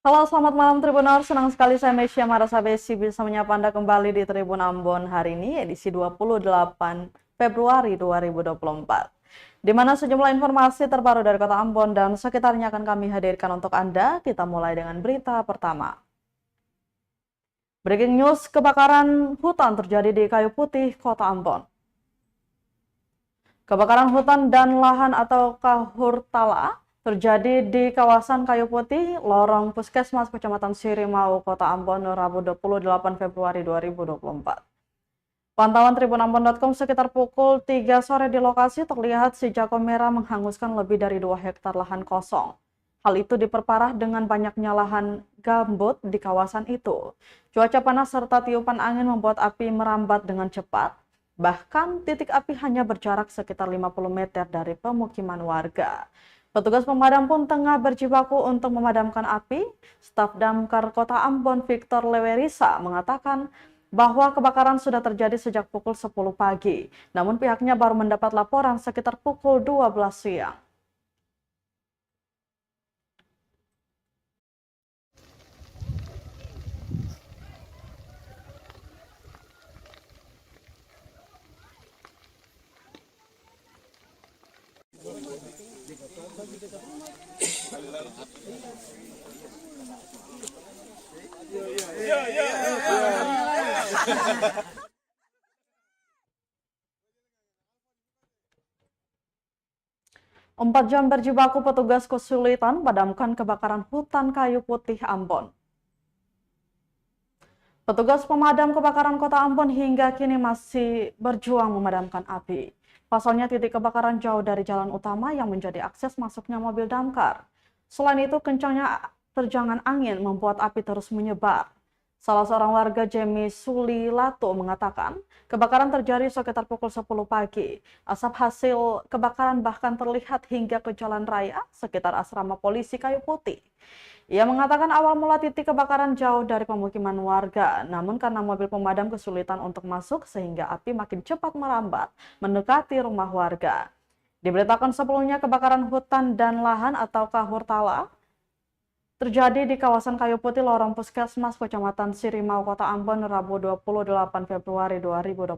Halo, selamat malam Tribuners. Senang sekali saya Mesya Marasabesi bisa menyapa Anda kembali di Tribun Ambon hari ini, edisi 28 Februari 2024. Di mana sejumlah informasi terbaru dari Kota Ambon dan sekitarnya akan kami hadirkan untuk Anda. Kita mulai dengan berita pertama. Breaking news, kebakaran hutan terjadi di Kayu Putih, Kota Ambon. Kebakaran hutan dan lahan atau kahurtala terjadi di kawasan Kayu Putih, lorong Puskesmas Kecamatan Sirimau, Kota Ambon, Rabu 28 Februari 2024. Pantauan tribunambon.com sekitar pukul 3 sore di lokasi terlihat si jago merah menghanguskan lebih dari 2 hektar lahan kosong. Hal itu diperparah dengan banyaknya lahan gambut di kawasan itu. Cuaca panas serta tiupan angin membuat api merambat dengan cepat. Bahkan titik api hanya berjarak sekitar 50 meter dari pemukiman warga. Petugas pemadam pun tengah berjibaku untuk memadamkan api. Staf Damkar Kota Ambon Victor Lewerisa mengatakan bahwa kebakaran sudah terjadi sejak pukul 10 pagi. Namun pihaknya baru mendapat laporan sekitar pukul 12 siang. Empat jam berjibaku petugas kesulitan padamkan kebakaran hutan Kayu Putih Ambon. Petugas pemadam kebakaran Kota Ambon hingga kini masih berjuang memadamkan api. Pasalnya titik kebakaran jauh dari jalan utama yang menjadi akses masuknya mobil damkar. Selain itu, kencangnya terjangan angin membuat api terus menyebar. Salah seorang warga Jemi Sulilato mengatakan, kebakaran terjadi sekitar pukul 10 pagi. Asap hasil kebakaran bahkan terlihat hingga ke jalan raya sekitar asrama polisi Kayu Putih. Ia mengatakan awal mula titik kebakaran jauh dari pemukiman warga, namun karena mobil pemadam kesulitan untuk masuk sehingga api makin cepat merambat mendekati rumah warga. Diberitakan sebelumnya kebakaran hutan dan lahan atau kahurtala terjadi di kawasan Kayu Putih, lorong Puskesmas Kecamatan Sirimau, Kota Ambon, Rabu 28 Februari 2024.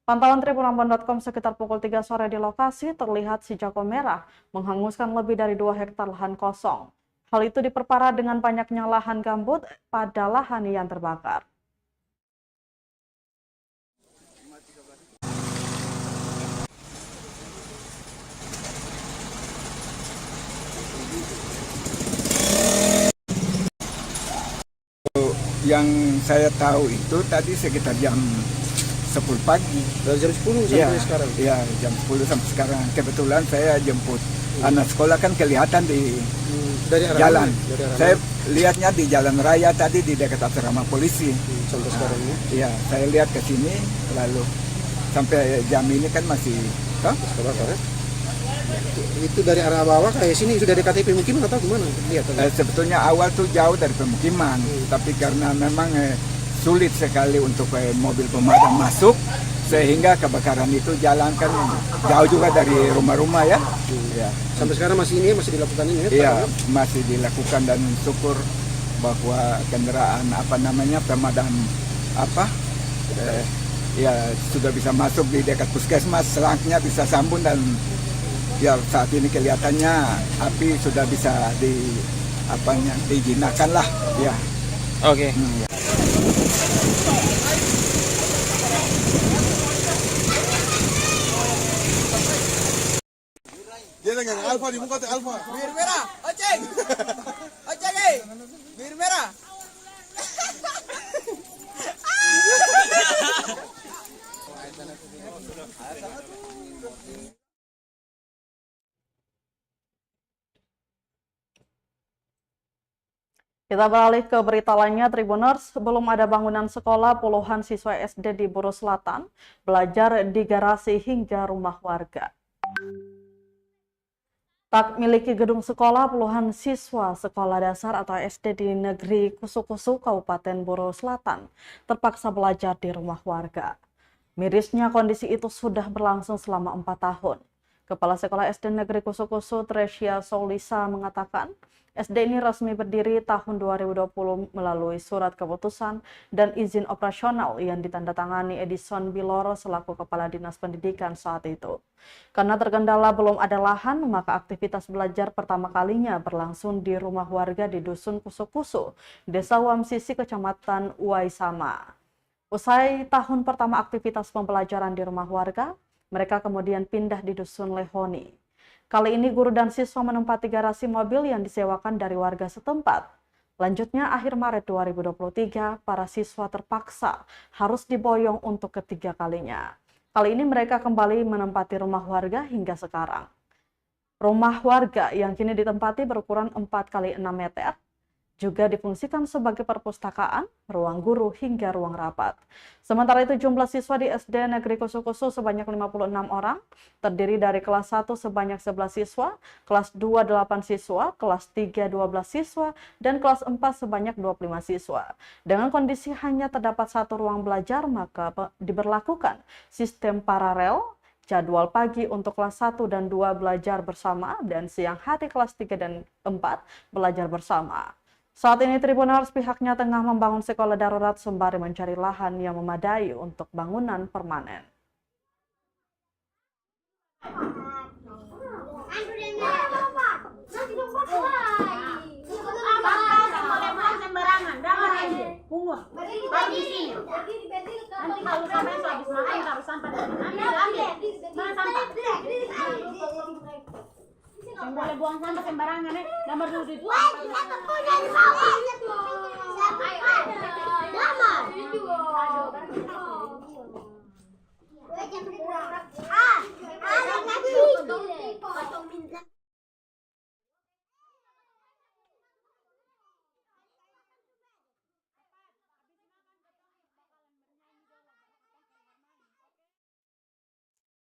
Pantauan tribunambon.com sekitar pukul 3 sore di lokasi terlihat si jago merah menghanguskan lebih dari 2 hektar lahan kosong. Hal itu diperparah dengan banyaknya lahan gambut pada lahan yang terbakar. Yang saya tahu itu tadi sekitar jam 10 pagi. Dari jam 10 Iya, sampai sekarang. Iya, jam 10 sampai sekarang. Kebetulan saya jemput anak sekolah kan kelihatan di Dari arah jalan. mana? Dari arah Saya mana? lihatnya di jalan raya tadi di dekat asrama polisi. Sampai sekarang ini. Iya, saya lihat ke sini lalu sampai jam ini kan masih Kebakar ya? Itu dari arah bawah kayak sini sudah dekat pemukiman atau gimana? Lihat. sebetulnya awal tuh jauh dari pemukiman, tapi karena memang sulit sekali untuk mobil pemadam masuk, sehingga kebakaran itu jalan kan jauh juga dari rumah-rumah ya. Ya. Sampai sekarang masih dilakukan ini ya? Iya, masih dilakukan dan syukur bahwa kendaraan pemadam ya sudah bisa masuk di dekat puskesmas, selangnya bisa sambung dan ya saat ini kelihatannya api sudah bisa dijinakan lah ya. Oke. Ya. Dia dengan Alfa di muka tuh Alfa. Bir merah, oceng, oceng, eh, bir merah. Kita beralih ke berita lainnya, Tribuners. Belum ada bangunan sekolah, puluhan siswa SD di Buru Selatan belajar di garasi hingga rumah warga. Tak miliki gedung sekolah, puluhan siswa sekolah dasar atau SD di Negeri Kusu-Kusu, Kabupaten Buru Selatan, terpaksa belajar di rumah warga. Mirisnya kondisi itu sudah berlangsung selama 4 tahun. Kepala Sekolah SD Negeri Kusu-Kusu Tresya Soulisa mengatakan, SD ini resmi berdiri tahun 2020 melalui surat keputusan dan izin operasional yang ditandatangani Edison Biloro selaku Kepala Dinas Pendidikan saat itu. Karena terkendala belum ada lahan, maka aktivitas belajar pertama kalinya berlangsung di rumah warga di Dusun Kusu-Kusu, Desa Wamsisi, Kecamatan Uaisama. Usai tahun pertama aktivitas pembelajaran di rumah warga, mereka kemudian pindah di Dusun Lehoni. Kali ini guru dan siswa menempati garasi mobil yang disewakan dari warga setempat. Lanjutnya, akhir Maret 2023, para siswa terpaksa harus diboyong untuk ketiga kalinya. Kali ini mereka kembali menempati rumah warga hingga sekarang. Rumah warga yang kini ditempati berukuran 4 x 6 meter, juga difungsikan sebagai perpustakaan, ruang guru, hingga ruang rapat. Sementara itu jumlah siswa di SD Negeri Kusu-Kusu sebanyak 56 orang, terdiri dari kelas 1 sebanyak 11 siswa, kelas 2 8 siswa, kelas 3 12 siswa, dan kelas 4 sebanyak 25 siswa. Dengan kondisi hanya terdapat satu ruang belajar, maka diberlakukan sistem paralel, jadwal pagi untuk kelas 1 dan 2 belajar bersama, dan siang hari kelas 3 dan 4 belajar bersama. Saat ini Tribunars pihaknya tengah membangun sekolah darurat sembari mencari lahan yang memadai untuk bangunan permanen. Yang boleh buang sampah sembarangan nomor 2 itu.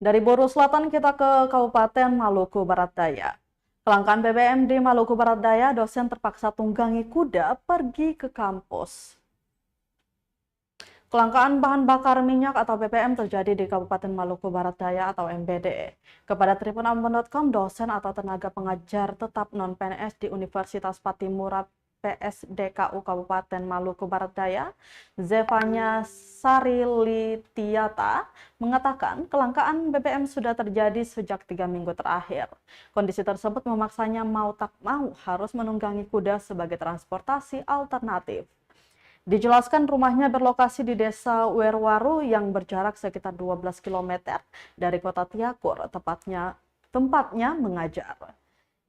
Dari Buru Selatan kita ke Kabupaten Maluku Barat Daya. Kelangkaan BBM di Maluku Barat Daya, dosen terpaksa tunggangi kuda pergi ke kampus. Kelangkaan bahan bakar minyak atau BBM terjadi di Kabupaten Maluku Barat Daya atau MBD. Kepada tribunambon.com, dosen atau tenaga pengajar tetap non-PNS di Universitas Patimura PSDKU Kabupaten Maluku Barat Daya, Zevanya Sarilitiata, mengatakan kelangkaan BBM sudah terjadi sejak 3 minggu terakhir. Kondisi tersebut memaksanya mau tak mau harus menunggangi kuda sebagai transportasi alternatif. Dijelaskan rumahnya berlokasi di Desa Werwaru yang berjarak sekitar 12 km dari kota Tiakur, tempatnya mengajar.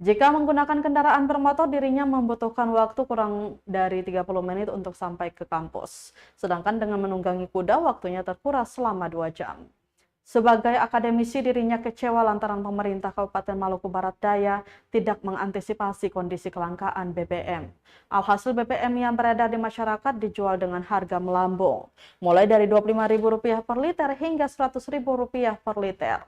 Jika menggunakan kendaraan bermotor, dirinya membutuhkan waktu kurang dari 30 menit untuk sampai ke kampus. Sedangkan dengan menunggangi kuda, waktunya terkuras selama 2 jam. Sebagai akademisi, dirinya kecewa lantaran pemerintah Kabupaten Maluku Barat Daya tidak mengantisipasi kondisi kelangkaan BBM. Alhasil BBM yang beredar di masyarakat dijual dengan harga melambung, mulai dari Rp25.000 per liter hingga Rp100.000 per liter.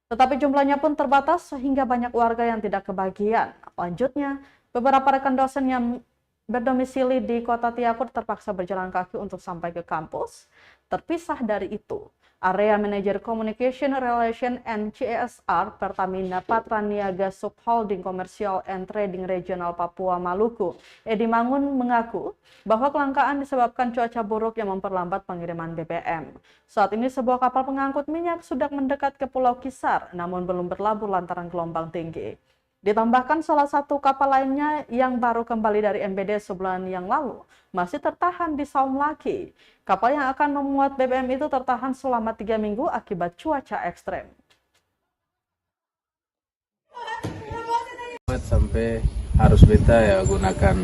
Tetapi jumlahnya pun terbatas sehingga banyak warga yang tidak kebagian. Lanjutnya, beberapa rekan dosen yang berdomisili di Kota Tiakur terpaksa berjalan kaki untuk sampai ke kampus. Terpisah dari itu, Area Manager Communication Relation and CSR Pertamina Patraniaga Subholding Commercial and Trading Regional Papua Maluku, Edi Mangun, mengaku bahwa kelangkaan disebabkan cuaca buruk yang memperlambat pengiriman BBM. Saat ini sebuah kapal pengangkut minyak sudah mendekat ke Pulau Kisar, namun belum berlabuh lantaran gelombang tinggi. Ditambahkan salah satu kapal lainnya yang baru kembali dari MBD sebulan yang lalu masih tertahan di Saum Laki. Kapal yang akan memuat BBM itu tertahan selama 3 minggu akibat cuaca ekstrem. Sampai harus beta ya gunakan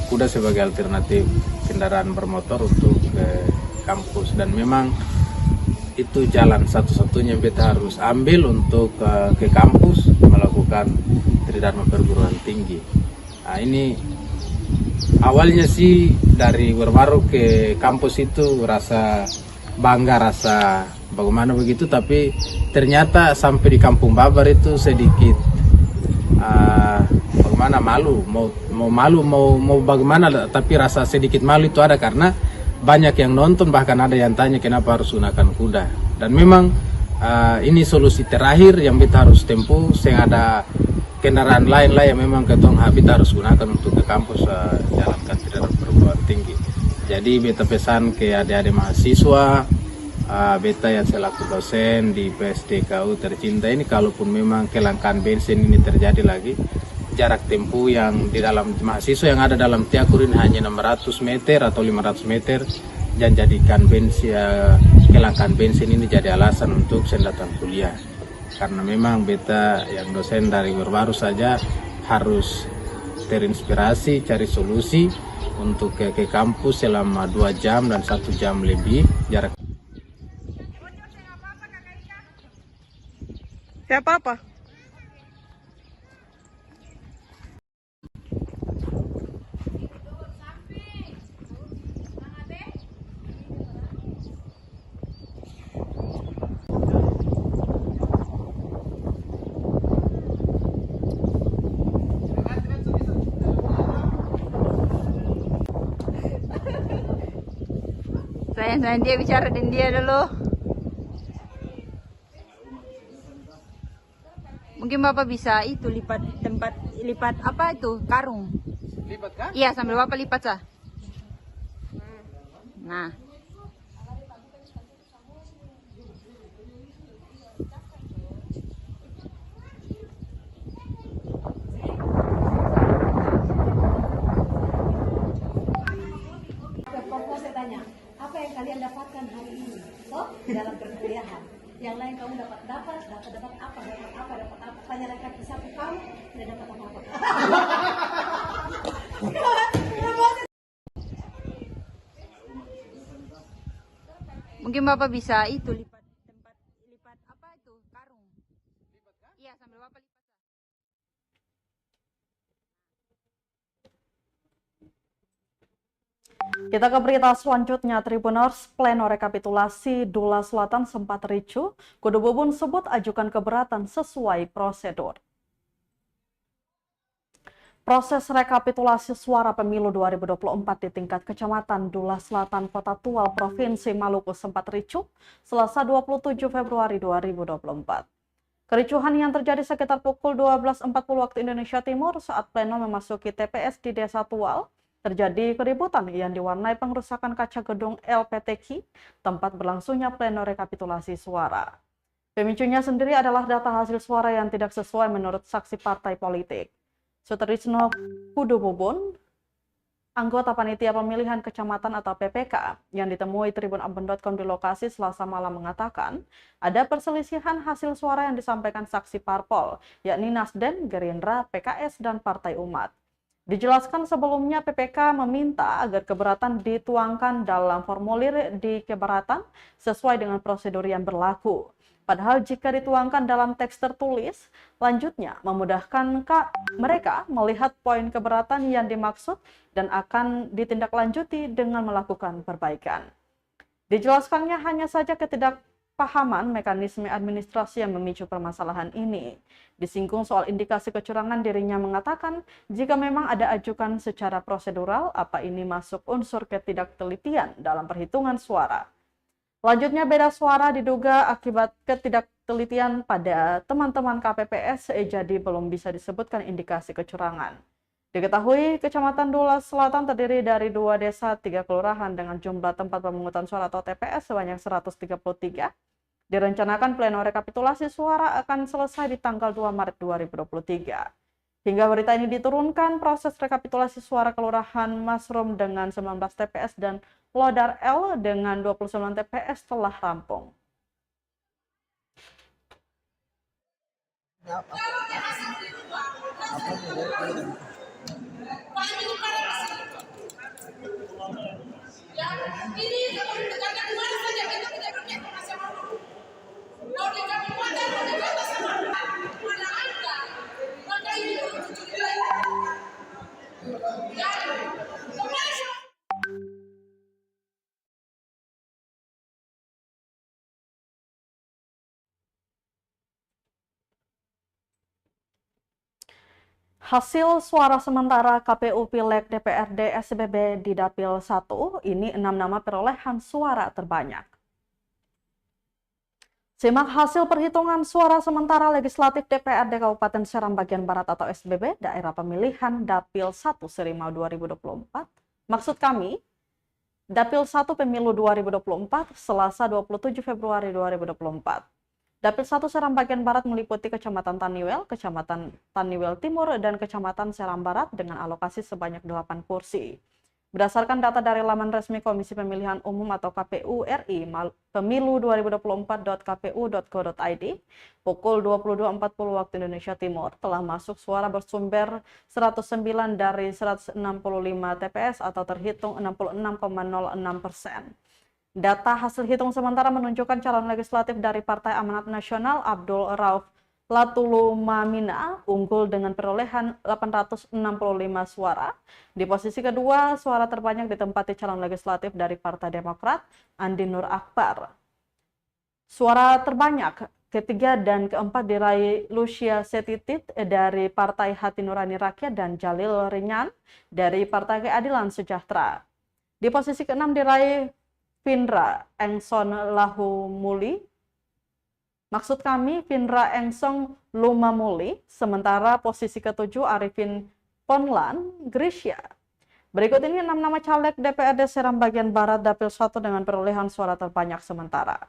kuda sebagai alternatif kendaraan bermotor untuk ke kampus, dan memang itu jalan satu-satunya beta harus ambil untuk ke kampus melakukan Tridharma perguruan tinggi. Nah, ini awalnya sih dari Werwaru ke kampus itu rasa bangga, rasa bagaimana begitu, tapi ternyata sampai di Kampung Babar itu sedikit bagaimana malu, mau bagaimana, tapi rasa sedikit malu itu ada karena banyak yang nonton, bahkan ada yang tanya kenapa harus gunakan kuda. Dan memang ini solusi terakhir yang kita harus tempuh, sehingga ada kendaraan lain lah yang memang ketong kita harus gunakan untuk ke kampus jalankan kendaraan perguruan tinggi. Jadi beta pesan ke adik-adik mahasiswa, beta yang selaku dosen di PSDKU tercinta ini, kalaupun memang kelangkaan bensin ini terjadi lagi, jarak tempuh yang di dalam mahasiswa yang ada dalam Tiakurin hanya 600 meter atau 500 meter, dan jadikan bensin, kelangkaan bensin ini jadi alasan untuk saya datang kuliah. Karena memang beta yang dosen dari baru saja harus terinspirasi cari solusi untuk ke kampus selama 2 jam dan 1 jam lebih jarak. Siapa apa? Sayang dia bicara dengan dia dulu. Mungkin Bapak bisa itu lipat apa itu karung. Lipat kah? Iya, sambil Bapak lipat sah. Nah. Saya tanya, apa yang kalian dapatkan hari ini? Oh, dalam perkuliahan. Yang lain kamu dapat apa? Tanya laki-laki satu kamu tidak dapat apa-apa. Mungkin Bapak bisa itu lipat apa itu karung. Iya, sambil Bapak lipat. Kita ke berita selanjutnya, Tribuners, pleno rekapitulasi Dula Selatan sempat ricuh, Kudu Bubun sebut ajukan keberatan sesuai prosedur. Proses rekapitulasi suara pemilu 2024 di tingkat kecamatan Dula Selatan, Kota Tual, Provinsi Maluku sempat ricuh Selasa 27 Februari 2024. Kericuhan yang terjadi sekitar pukul 12.40 waktu Indonesia Timur saat pleno memasuki TPS di Desa Tual. Terjadi keributan yang diwarnai pengrusakan kaca gedung LPTQ, tempat berlangsungnya pleno rekapitulasi suara. Pemicunya sendiri adalah data hasil suara yang tidak sesuai menurut saksi partai politik. Sutrisno Kudu Bubun, anggota Panitia Pemilihan Kecamatan atau PPK, yang ditemui tribunambon.com di lokasi Selasa malam mengatakan, ada perselisihan hasil suara yang disampaikan saksi parpol, yakni Nasdem, Gerindra, PKS, dan Partai Umat. Dijelaskan sebelumnya PPK meminta agar keberatan dituangkan dalam formulir di keberatan sesuai dengan prosedur yang berlaku. Padahal jika dituangkan dalam teks tertulis, lanjutnya memudahkan mereka melihat poin keberatan yang dimaksud dan akan ditindaklanjuti dengan melakukan perbaikan. Dijelaskannya hanya saja ketidakpahaman mekanisme administrasi yang memicu permasalahan ini. Disinggung soal indikasi kecurangan, dirinya mengatakan jika memang ada ajukan secara prosedural, apa ini masuk unsur ketidaktelitian dalam perhitungan suara. Selanjutnya, beda suara diduga akibat ketidaktelitian pada teman-teman KPPS, jadi belum bisa disebutkan indikasi kecurangan. Diketahui Kecamatan Dula Selatan terdiri dari 2 desa, 3 kelurahan dengan jumlah tempat pemungutan suara atau TPS sebanyak 133. Direncanakan pleno rekapitulasi suara akan selesai di tanggal 2 Maret 2023. Hingga berita ini diturunkan, proses rekapitulasi suara Kelurahan Masrum dengan 19 TPS dan Lodar L dengan 29 TPS telah rampung. Hasil suara sementara KPU Pileg DPRD SBB di Dapil 1, ini 6 nama perolehan suara terbanyak. Simak hasil perhitungan suara sementara legislatif DPRD Kabupaten Seram Bagian Barat atau SBB daerah pemilihan Dapil 1 Serimau 2024. Maksud kami, Dapil 1 Pemilu 2024, Selasa 27 Februari 2024. Dapil 1 Seram Bagian Barat meliputi Kecamatan Taniwel, Kecamatan Taniwel Timur, dan Kecamatan Seram Barat dengan alokasi sebanyak 8 kursi. Berdasarkan data dari laman resmi Komisi Pemilihan Umum atau KPU RI, pemilu2024.kpu.go.id, pukul 22.40 waktu Indonesia Timur, telah masuk suara bersumber 109 dari 165 TPS atau terhitung 66,06%. Data hasil hitung sementara menunjukkan calon legislatif dari Partai Amanat Nasional Abdul Rauf Latulumamina unggul dengan perolehan 865 suara. Di posisi kedua, suara terbanyak ditempati calon legislatif dari Partai Demokrat, Andi Nur Akbar. Suara terbanyak ketiga dan keempat diraih Lucia Setitit dari Partai Hati Nurani Rakyat dan Jalil Rinyan dari Partai Keadilan Sejahtera. Di posisi keenam diraih Findra Engson Lahumuli. Maksud kami, Findra Engsong Lumamuli, sementara posisi ketujuh Arifin Ponlan Grisya. Berikut ini 6 nama caleg DPRD Seram Bagian Barat Dapil 1 dengan perolehan suara terbanyak sementara.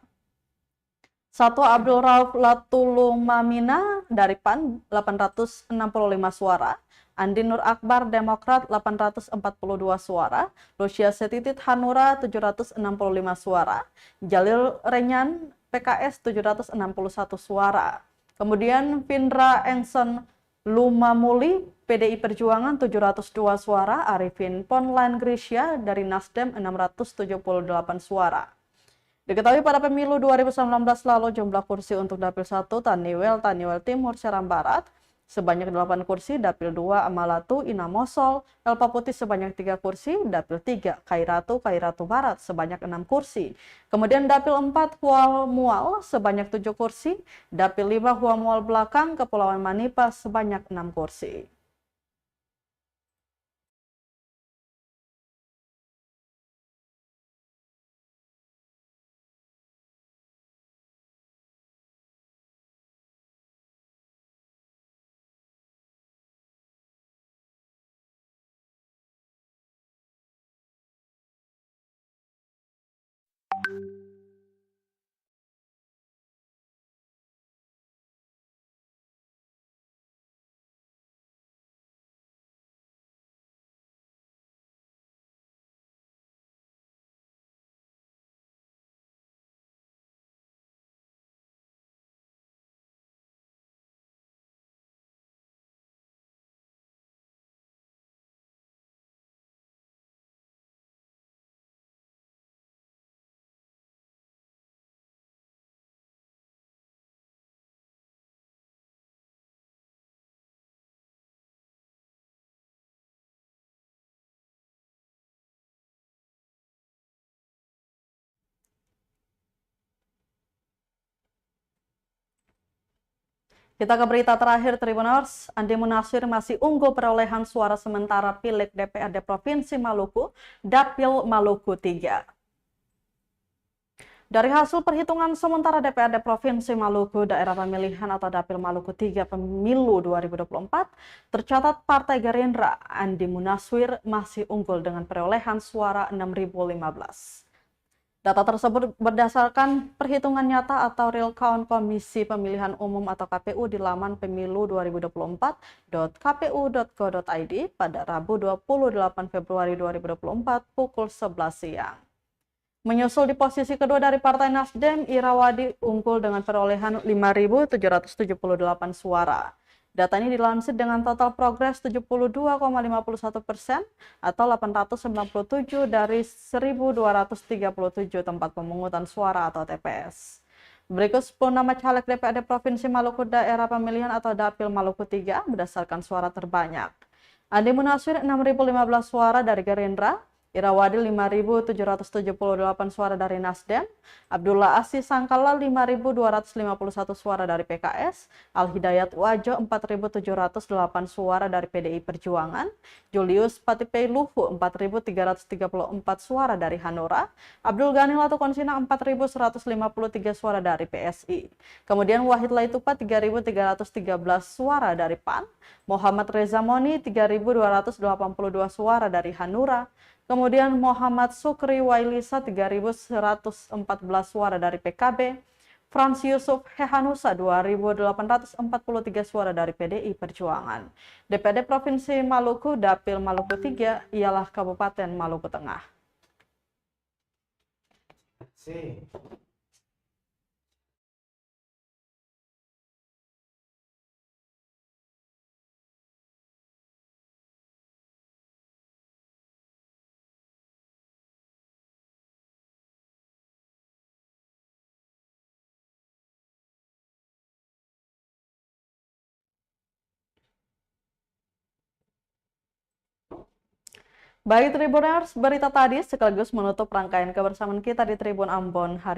1. Abdul Rauf Latulumamina dari PAN 865 suara, Andi Nur Akbar Demokrat 842 suara, Lucia Setitit Hanura 765 suara, Jalil Renyan PKS 761 suara. Kemudian Findra Engson Lumamuli PDI Perjuangan 702 suara, Arifin Ponlan Grisya dari Nasdem 678 suara. Diketahui pada pemilu 2019 lalu jumlah kursi untuk Dapil 1 Taniwel Timur Seram Barat sebanyak 8 kursi, Dapil 2 Amalatu Inamosol Elpa Putih sebanyak 3 kursi, Dapil 3 Kairatu Barat sebanyak 6 kursi. Kemudian Dapil 4 Hual Mual sebanyak 7 kursi, Dapil 5 Hual Mual Belakang Kepulauan Manipa sebanyak 6 kursi. Kita ke berita terakhir Tribuners, Andi Munasir masih unggul perolehan suara sementara Pileg DPRD Provinsi Maluku, Dapil Maluku 3. Dari hasil perhitungan sementara DPRD Provinsi Maluku, daerah pemilihan atau Dapil Maluku 3 Pemilu 2024, tercatat Partai Gerindra Andi Munasir masih unggul dengan perolehan suara 6.015. Data tersebut berdasarkan perhitungan nyata atau real count Komisi Pemilihan Umum atau KPU di laman pemilu2024.kpu.go.id pada Rabu 28 Februari 2024 pukul 11 siang. Menyusul di posisi kedua dari Partai Nasdem, Irawadi unggul dengan perolehan 5.778 suara. Data ini dilansir dengan total progres 72,51% atau 897 dari 1.237 tempat pemungutan suara atau TPS. Berikut 10 nama caleg DPRD Provinsi Maluku daerah pemilihan atau Dapil Maluku 3 berdasarkan suara terbanyak. Andi Munasir 6.015 suara dari Gerindra, Irawadi 5.778 suara dari Nasdem, Abdullah Aziz Sangkala 5.251 suara dari PKS, Al-Hidayat Wajo 4.708 suara dari PDI Perjuangan, Julius Patipei Luhu 4.334 suara dari Hanura, Abdul Ghani Latukonsina 4.153 suara dari PSI. Kemudian Wahid Laitupa 3.313 suara dari PAN, Muhammad Reza Moni 3.282 suara dari Hanura, kemudian Muhammad Sukri Wailisa 3.114 suara dari PKB, Frans Yusuf Hehanusa 2.843 suara dari PDI Perjuangan. DPD Provinsi Maluku Dapil Maluku 3 ialah Kabupaten Maluku Tengah. Baik Tribuners, berita tadi sekaligus menutup rangkaian kebersamaan kita di Tribun Ambon hari